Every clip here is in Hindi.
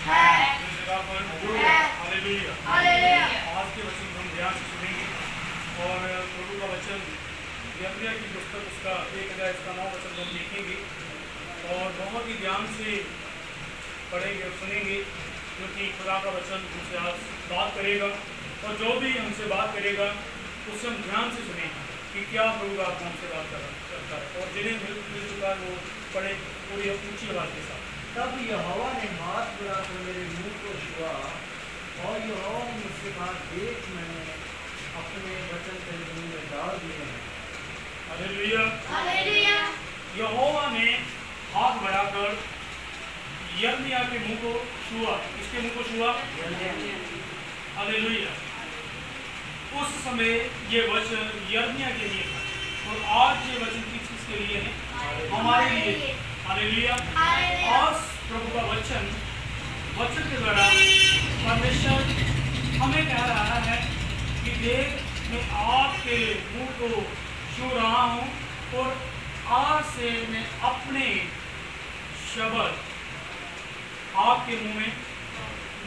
इस जगह पर मौजूद है। हालेलुया। आज के वचन हम ध्यान से सुनेंगे और प्रभु का वचन यिर्मयाह की पुस्तक उसका 1 अध्याय इसका 9 वचन हम देखेंगे और बहुत ही ध्यान से पढ़ेंगे और सुनेंगे, क्योंकि खुदा का वचन हमसे आज बात करेगा और जो भी हमसे बात करेगा उससे हम ध्यान से सुनेंगे कि क्या प्रभु आप हमसे बात करता है। और जिन्हें मिल चुका है वो पढ़े पूरी ऊंची आवाज के साथ। तब यहोवा ने हाथ बढ़ाकर मेरे मुंह को छुआ और यहोवा ने मुझसे कहा, देख मैंने अपने वचन तेरे मुंह में डाल दिए हैं। हालेलुया। यहोवा ने हाथ बढ़ाकर यिर्मयाह के मुंह को छुआ। किसके मुंह को छुआ? हालेलुया। उस समय ये वचन यिर्मयाह के लिए था और आज ये वचन किसके लिए है? हमारे लिए। हालेलुया। आज प्रभु का वचन के द्वारा परमेश्वर हमें कह रहा है कि देख मैं आपके मुंह को छू रहा हूँ और आज से मैं अपने शब्द आपके मुंह में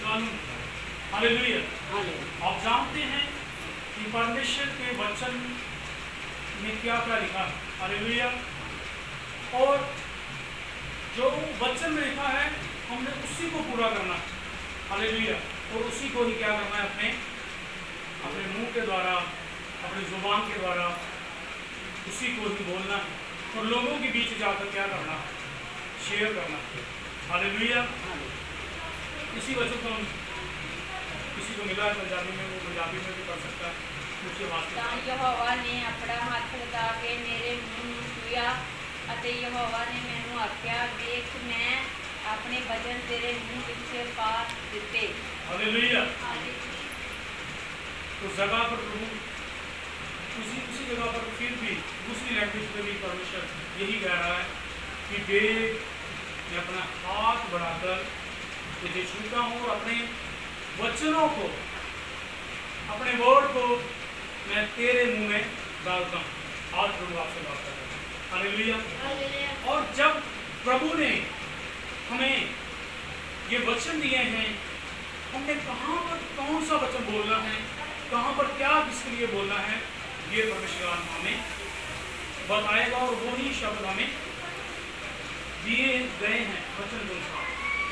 डालूंगा। हालेलुया। आप जानते हैं कि परमेश्वर के वचन में क्या क्या लिखा है। हालेलुया। और जो वचन में लिखा है हमने उसी को पूरा करना है। हालेलुया। और उसी को ही क्या करना है? अपने मुंह के द्वारा, अपनी जुबान के द्वारा उसी को ही बोलना है और लोगों के बीच जाकर क्या करना है? शेयर करना है। हालेलुया। इसी वचन को किसी को मिला है पंजाबी में, वो पंजाबी में भी पढ़ सकता है। यहोवा ने अपना हाथ लगा के मेरे मुंह ਨੂੰ ਛੂਇਆ ਅਤੇ ਯਹੋਵਾ ਨੇ ਮੈਨੂੰ ਆਖਿਆ, ਦੇਖ मैं अपने वचन तेरे मुंह ਵਿੱਚ ਪਾ ਦਿੱਤੇ। हालेलुया। उस जगह पर प्रभु उसी जगह पर फिर भी दूसरी लैंग्वेज में भी परमेश्वर यही कह रहा है कि देख मैं अपना हाथ बढ़ाकर तुझे छूता हूँ और अपने वचनों को, अपने वर्ड को मैं तेरे मुंह में डालता हूँ। आज प्रभु आपसे बात कर रहे हैं। हालेलुया। और जब प्रभु ने हमें ये वचन दिए हैं, हमने कहाँ पर कौन सा वचन बोलना है, कहाँ पर क्या किसके लिए बोलना है, ये परमेश्वर हमें बताएगा और वही शब्द हमें दिए गए हैं वचन के अनुसार।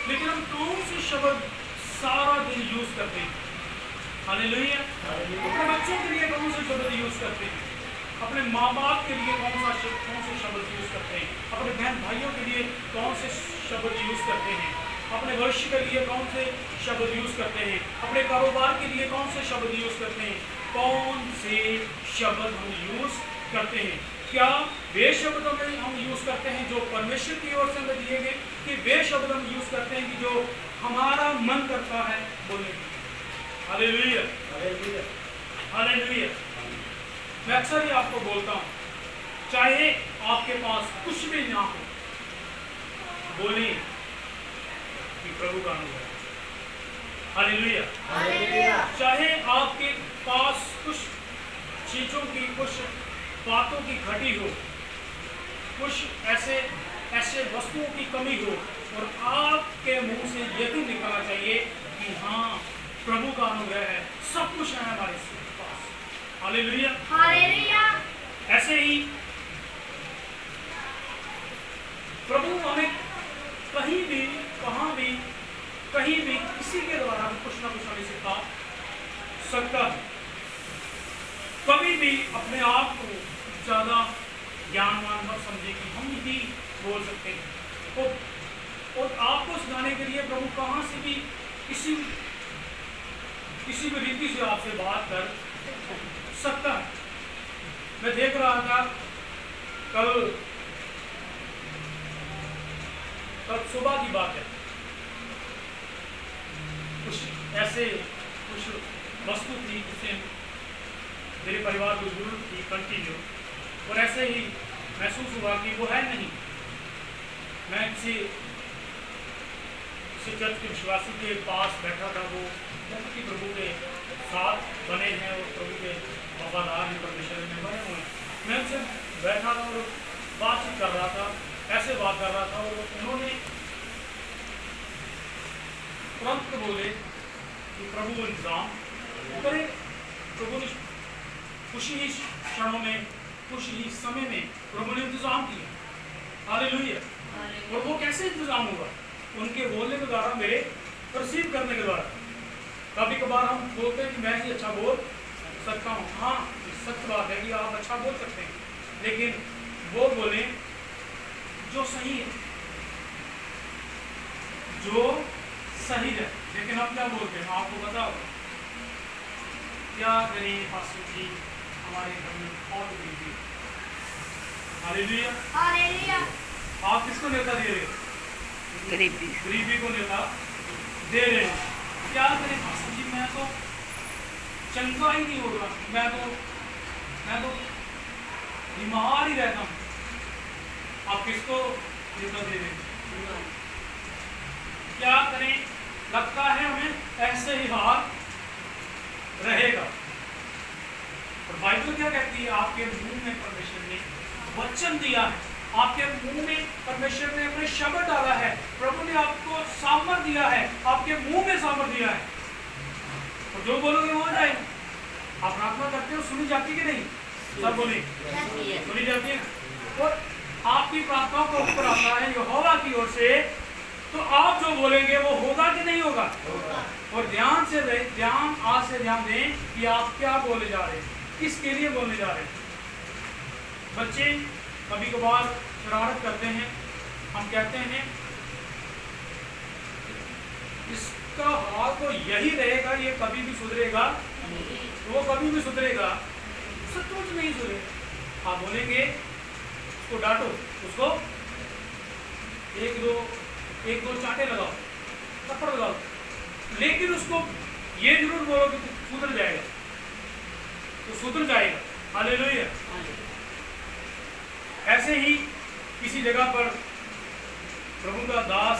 लेकिन हम कौन से शब्द सारा दिन यूज करते हैं? हालेलुया। अपने बच्चों के लिए कौन से शब्द यूज करते हैं? अपने माँ बाप के लिए कौन से शब्द यूज करते हैं? अपने बहन भाइयों के लिए कौन से शब्द यूज करते हैं? अपने भविष्य के लिए कौन से शब्द यूज करते हैं? अपने कारोबार के लिए कौन से शब्द यूज करते हैं? कौन से शब्द हम यूज करते हैं? क्या वे शब्द हम यूज करते हैं जो परमेश्वर की ओर से हमें दिए गए, कि वे शब्द हम यूज करते हैं कि जो हमारा मन करता है बोलने की? हालेलुया। हालेलुया। हालेलुया। मैं अक्सर ही आपको बोलता हूँ, चाहे आपके पास कुछ भी ना हो, बोलिए कि प्रभु का अनुग्रह। हालेलुया। हालेलुया। चाहे आपके पास कुछ चीजों की, कुछ बातों की घटी हो, कुछ ऐसे वस्तुओं की कमी हो और आपके मुंह से यह भी निकलना चाहिए कि हाँ प्रभु का अनुग्रह है, सब कुछ है हमारे पास। हालेलुया। हालेलुया। ऐसे ही प्रभु हमें कहीं भी, कहाँ भी, कहीं भी किसी के द्वारा कुछ ना कुछ हमें सिखा सकता है। कभी भी अपने आप को ज्यादा ज्ञानवान मत समझे कि हम ही बोल सकते हैं। और आपको सुनाने के लिए प्रभु कहाँ से भी किसी भी रीति से आपसे बात कर सकता है। मैं देख रहा था कल सुबह की बात है, कुछ वस्तु थी जिससे मेरे परिवार को जरूरत थी कंटिन्यू, और ऐसे ही महसूस हुआ कि वो है नहीं। मैं किसी चर्च के विश्वासी के पास बैठा था, वो बहुत ही प्रभु के साथ बने हैं और प्रभु के वफादार हैं, परमेश्वर में बने हुए हैं। मैं उनसे बैठा था और बातचीत कर रहा था, ऐसे बात कर रहा था, और उन्होंने तुरंत बोले कि प्रभु इंतजाम करे। प्रभु ने कुछ ही क्षणों में, कुछ ही समय में प्रभु ने इंतजाम किया। हालेलुया। और वो कैसे इंतजाम हुआ? उनके बोलने के द्वारा, मेरे परसीव करने के द्वारा। कभी कभार हम बोलते हैं कि मैं ही अच्छा बोल सकता हूँ। हाँ, सच बात है कि आप अच्छा बोल सकते हैं, लेकिन वो बोले जो सही है, जो सही है। लेकिन हम क्या बोलते हैं? आपको पता होगा क्या करें पास्टर जी, हमारे घर में बहुत गरीबी। हालेलुया। हालेलुया। आप किसको नेता दे रहे हो? गरीबी को नेता दे रहे हो। क्या करें पास्टर जी, मैं तो चंगा ही नहीं हो रहा, मैं तो बीमार ही रहता हूँ। आप किसको नेता दे रहे हो? क्या करें? लगता है हमें ऐसे ही हाल रहेगा। और बाइबल क्या कहती है? आपके मुंह में परमेश्वर ने वचन दिया है, आपके मुंह में परमेश्वर ने अपने शब्द डाला है। प्रभु ने आपको सामर्थ दिया है, आपके मुंह में सामर्थ दिया है। और जो बोलोगे वहां जाएगा। आप प्रार्थना करते हो, सुनी जाती कि नहीं? सब बोले सुनी जाती है। और आपकी प्रार्थनाओं का ऊपर आता है यहोवा की ओर से, तो आप जो बोलेंगे वो होगा कि नहीं होगा? और ध्यान से आज से ध्यान दें कि आप क्या बोले जा रहे हैं, किसके लिए बोलने जा रहे हैं। बच्चे कभी कभार शरारत करते हैं। हम कहते हैं इसका हाल तो यही रहेगा, ये कभी भी सुधरेगा, वो कभी भी सुधरेगा। सचमुच नहीं सुधरेगा। आप बोलेंगे उसको डांटो, उसको एक दो चांटे लगाओ, थप्पड़ लगाओ, लेकिन उसको ये जरूर बोलो कि सुधर जाएगा, तो सुधर जाएगा। हालेलुया। ऐसे ही किसी जगह पर प्रभु का दास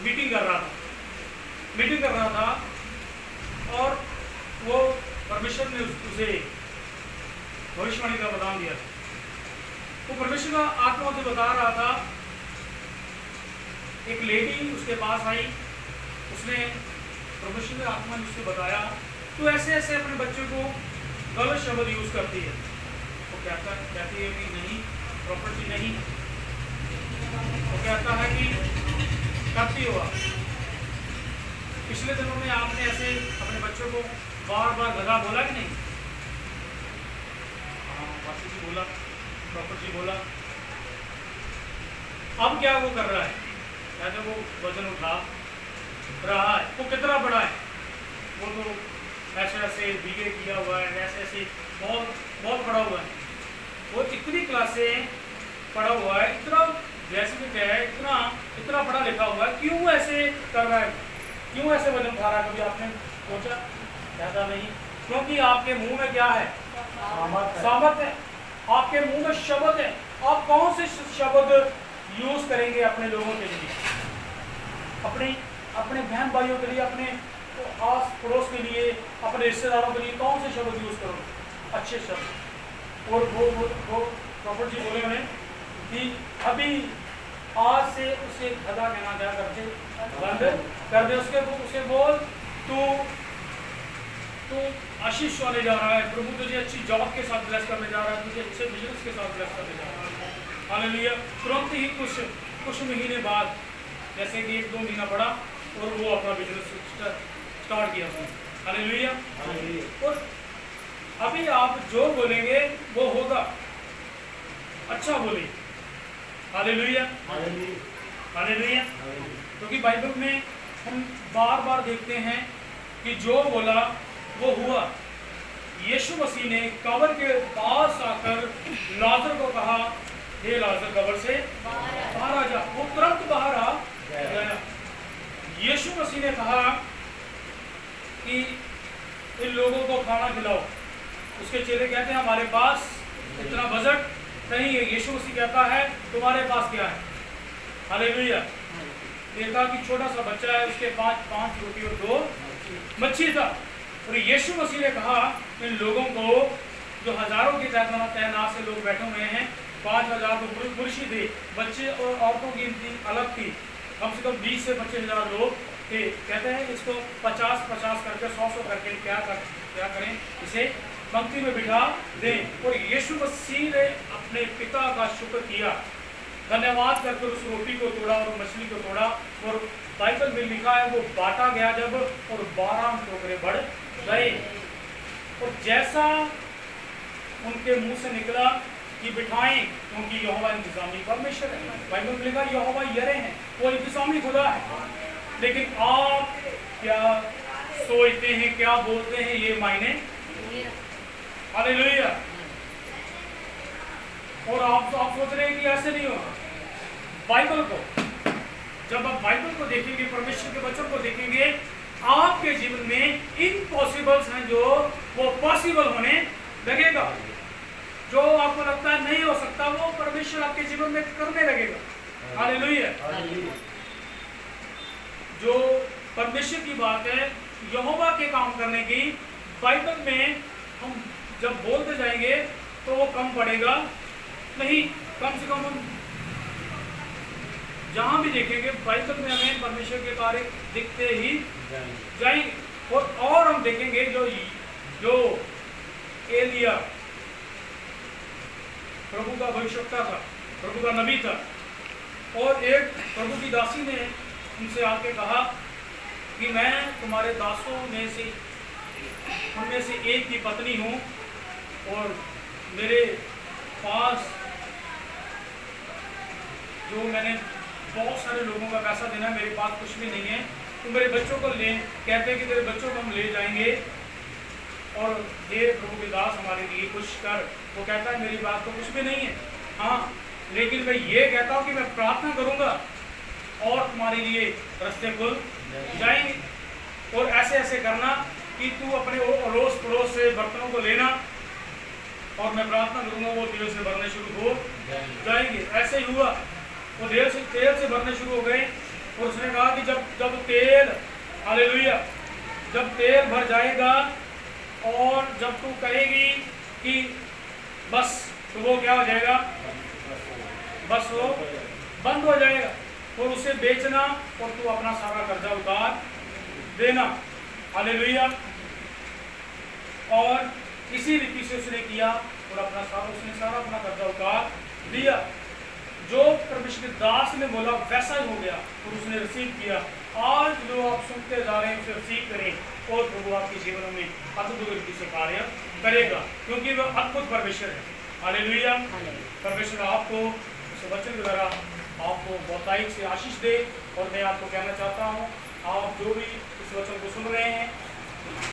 मीटिंग कर रहा था और वो परमेश्वर ने उसे भविष्यवाणी का वरदान दिया था। वो परमेश्वर का आत्मा उसे बता रहा था। एक लेडी उसके पास आई, उसने परमेश्वर के आत्मा ने उसको बताया तो ऐसे ऐसे अपने बच्चे को गलत शब्द यूज करती है। वो कहती है कि नहीं प्रॉपर्टी नहीं, वो कहता है कि करती हो आप। पिछले दिनों में आपने ऐसे अपने बच्चों को बार बार गधा बोला कि नहीं? हाँ, वासी जी बोला, प्रॉपर्टी बोला। अब क्या वो कर रहा है? कहते वो वजन उठा रहा है। वो कितना बड़ा है? वो तो ऐसे ऐसे बीए किया हुआ है, ऐसे ऐसे बहुत पढ़ा हुआ है। वो इतनी क्लासें पढ़ा हुआ है, इतना ग्रेजुएट है, इतना पढ़ा लिखा हुआ है, क्यों ऐसे कर रहा है? क्यों ऐसे वजन उठा रहा है? कभी आपने सोचा? कहता नहीं, क्योंकि आपके मुंह में क्या है? सामर्थ है। आपके मुंह में शब्द है। आप कौन से शब्द यूज करेंगे अपने लोगों के लिए, अपने बहन भाइयों के लिए, अपने आस पड़ोस के लिए, अपने रिश्तेदारों के लिए कौन से शब्द यूज करोगे? अच्छे शब्द। और वो प्रॉपर जी बोले उन्हें कि अभी आज से उसे गधा कहना क्या करते बंद कर दे। उसे बोल तू आशीष वाले जा रहा है, प्रभु तुझे अच्छी जॉब के साथ ब्लेस करने जा रहा है, तुझे अच्छे बिजनेस के साथ ब्लेस करने जा रहा है। हालेलुया। तुरंत ही कुछ महीने बाद, जैसे कि 1-2 महीना पड़ा और वो अपना बिजनेस स्टार्ट किया उसने। हालेलुया। और अभी आप जो बोलेंगे वो होगा। अच्छा बोलिए। हालेलुया। हालेलुया। क्योंकि बाइबल में हम बार बार देखते हैं कि जो बोला वो हुआ। यीशु मसीह ने कब्र के पास आकर लाजर को कहा, हे लाजर कब्र से बाहर आ जा। वो तुरंत बाहर आ गया। यीशु मसीह ने कहा कि इन लोगों को खाना खिलाओ। उसके चेले कहते हैं हमारे पास इतना बजट नहीं है। यीशु मसीह कहता है तुम्हारे पास क्या है? हालेलुया। देखा कि छोटा सा बच्चा है, उसके पास 5 रोटी और 2 मच्छी था। और यीशु मसीह ने कहा इन लोगों को, जो हजारों की तैनात से लोग बैठे हुए हैं, 5000 तो पुरुष ही थे, बच्चे और औरतों की गिनती अलग थी। कम से कम 20 से 25,000 लोग थे। कहते हैं इसको 50-50 करके 100 करके क्या करें, इसे पंक्ति में बिठा दें। और यीशु मसीह ने अपने पिता का शुक्र किया, धन्यवाद करके उस रोटी को तोड़ा और मछली को तोड़ा, और बाइबल में लिखा है वो बांटा गया जब, और 12 टोकरे बढ़ गए। और जैसा उनके मुंह से निकला कि बिठाएं, क्योंकि यहोवा इंतजामी परमेश्वर है। बाइबल में लिखा यहोवा यरे हैं, वो इंतजामी खुदा है। लेकिन आप क्या सोचते हैं, क्या बोलते हैं, ये मायने हालेलुया। और आप सोच रहे हैं कि ऐसे नहीं होगा। बाइबल को जब आप बाइबल को देखेंगे, परमेश्वर के वचन को देखेंगे, आपके जीवन में इम्पॉसिबल्स हैं जो वो पॉसिबल होने लगेगा। जो आपको लगता है नहीं हो सकता, वो परमेश्वर आपके जीवन में करने लगेगा। हालेलुया। जो परमेश्वर की बात है, यहोवा के काम करने की, बाइबल में हम जब बोलते जाएंगे तो वो कम पड़ेगा नहीं। कम से कम हम जहां भी देखेंगे बाइबल में हमें परमेश्वर के कार्य दिखते ही जाएंगे। और हम देखेंगे जो एलिया प्रभु का भविष्यवक्ता था, प्रभु का नबी था, और एक प्रभु की दासी ने उनसे आके कहा कि मैं तुम्हारे दासों में से उनमें से एक की पत्नी हूँ, और मेरे पास जो मैंने बहुत सारे लोगों का पैसा देना, मेरे पास कुछ भी नहीं है। तो मेरे बच्चों को ले कहते हैं कि तेरे बच्चों को हम ले जाएंगे, और हे प्रभु के दास हमारे लिए कुछ कर। वो कहता है मेरी बात तो कुछ भी नहीं है, हाँ, लेकिन मैं ये कहता हूँ कि मैं प्रार्थना करूँगा और तुम्हारे लिए रास्ते खुल जाएंगे। और ऐसे ऐसे करना कि तू अपने अड़ोस पड़ोस से बर्तनों को लेना, और मैं प्रार्थना करूँगा वो तेल से भरने शुरू हो जाएंगे। ऐसे ही हुआ, वो तेल से भरने शुरू हो गए। और उसने कहा कि जब तेल, हालेलुया, जब तेल भर जाएगा और जब तू कहेगी कि बस, तो वो क्या हो जाएगा, बस वो बंद हो जाएगा, और उसे बेचना और तू अपना सारा कर्जा उतार देना। हालेलुया। और इसी रीति से उसने किया, और उसने सारा अपना कर्जा उतार दिया। जो परमेश्वर के दास ने बोला वैसा ही हो गया, और उसने रिसीव किया। आज जो आप सुनते जा रहे हैं उसे रिसीव करें, और प्रभु आपके जीवन में अद्भुत रीति से कार्य करेगा, क्योंकि वह अद्भुत परमेश्वर है। हालेलुया। परमेश्वर आपको इस वचन के द्वारा आपको बहुतायत से आशीष दे। और मैं आपको कहना चाहता हूँ, आप जो भी इस वचन को सुन रहे हैं,